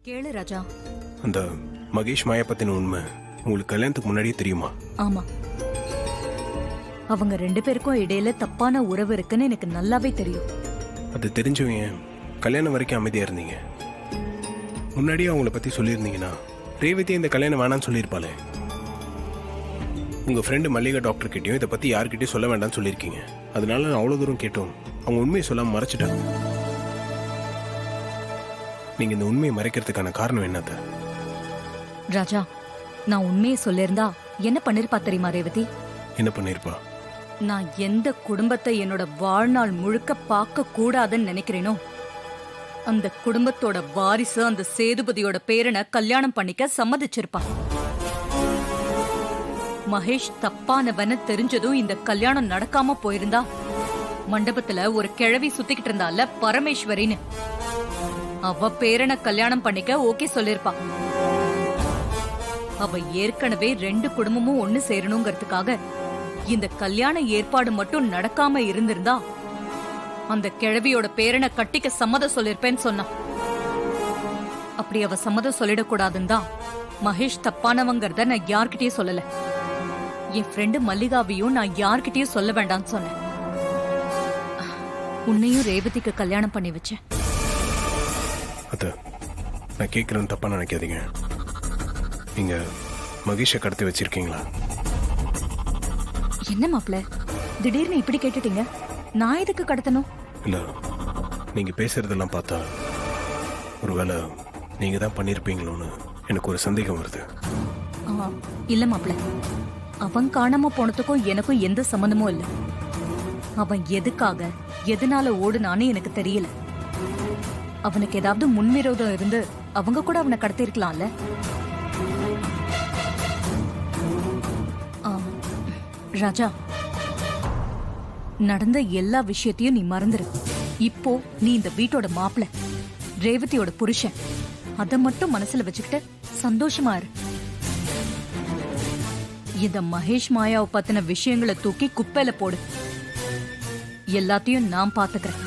கேளு ராஜா. அந்த மகேஷ் மாயா பத்தின உண்மை உங்களுக்கு கல்யாணத்துக்கு முன்னாடியே தெரியுமா? ஆமா, அவங்க 2 பேருக்கும் இடையில தப்பான உறவு இருக்குன்னு எனக்கு நல்லாவே தெரியும். அது தெரிஞ்சவங்க கல்யாணம் வரைக்கும் அமைதியா இருந்தீங்க. முன்னாடியே அவங்கள பத்தி சொல்லியிருந்தீங்கன்னா ரேவதி இந்த கல்யாணம் வேணான்னு சொல்லியிருப்பாளே. உங்க ஃப்ரெண்டு மல்லிகா டாக்டர் கிட்டயும் இதை பத்தி யார்கிட்டயும் சொல்ல வேண்டாம்னு சொல்லியிருக்கீங்க. அதனால நான் அவ்வளவு தூரம் கேட்டோம் அவங்க உண்மையை சொல்லாம மறைச்சிட்டாங்க. நீங்க இந்த உண்மையை மறைக்கிறதுக்கான காரணம் என்னத்த? ராஜா, நான் உண்மையை சொல்லிருந்தா என்ன பண்ணிருப்பா தெரியுமா ரேவதி? என்ன பண்ணிருப்பா? நான் எந்த குடும்பத்தை என்னோட வாழ்நாள் முழுக்க பார்க்க கூடாதுன்னு நினைக்கிறேனோ அந்த குடும்பத்தோட வாரிசு அந்த சேதுபதியோட பேரனை கல்யாணம் பண்ணிக்க சம்மதிச்சிருப்பா. மகேஷ் தப்பானவன்னு தெரிஞ்சதும் இந்த கல்யாணம் நடக்காம போயிருந்தா மண்டபத்துல ஒரு கிழவி சுத்திக்கிட்டு இருந்தால பரமேஸ்வரின்னு, அவ பேரனை கல்யாணம் பண்ணிக்க ஓகே சொல்லிருப்பா. அவ ஏற்கனவே 2 குடும்பமும் ஒண்ணு சேரணுங்கிறதுக்காக இந்த கல்யாண ஏற்பாடு மட்டும் நடக்காம இருந்திருந்தா அந்த கிழவியோட பேரனை கட்டிக்க சம்மதம் சொல்லிருப்பேன்னு சொன்னா. அப்படி அவ சம்மதம் சொல்லிடக்கூடாதுன்னு தான் மகேஷ் தப்பானவங்கிறத நான் யார்கிட்டயும் சொல்லல. என் ஃப்ரெண்டு மல்லிகாவையும் நான் யார்கிட்டயும் சொல்ல வேண்டாம்னு சொன்னேன். உன்னையும் ரேவதிக்கு கல்யாணம் பண்ணி வச்சேன். அத நான் கேட்கறேன்னு தப்பா நினைக்காதீங்க. நீங்க மகேஷை கடத்தி வச்சிருக்கீங்களா? என்ன மாப்ள திடீர்னு இப்படி கேட்டுட்டீங்க? நான் எதுக்கு கடத்தணும்? இல்ல, நீங்க பேசுறதெல்லாம் பார்த்தா ஒருவேளை நீங்க தான் பண்ணிருப்பீங்களோன்னு எனக்கு ஒரு சந்தேகம் வருது. இல்ல மாப்ள, அவன் காணாம போனதுக்கும் எனக்கும் எந்த சம்பந்தமும் இல்ல. அவன் எதுக்காக எதனால ஓடுனான்னு எனக்கு தெரியல. அவனுக்கு ஏதாவது முன்விரோதம் இருந்து அவங்க கூட அவனை கடத்திருக்கலாம்ல. ராஜா, நடந்த எல்லா விஷயத்தையும் நீ மறந்துரு. இப்போ நீ இந்த வீட்டோட மாப்பிள, ரேவதியோட புருஷன். அத மட்டும் மனசுல வச்சுக்கிட்டு சந்தோஷமா இரு. இந்த மகேஷ் மாயாவை பத்தின விஷயங்களை தூக்கி குப்பையில போடு. எல்லாத்தையும் நான் பாத்துக்கிறேன்.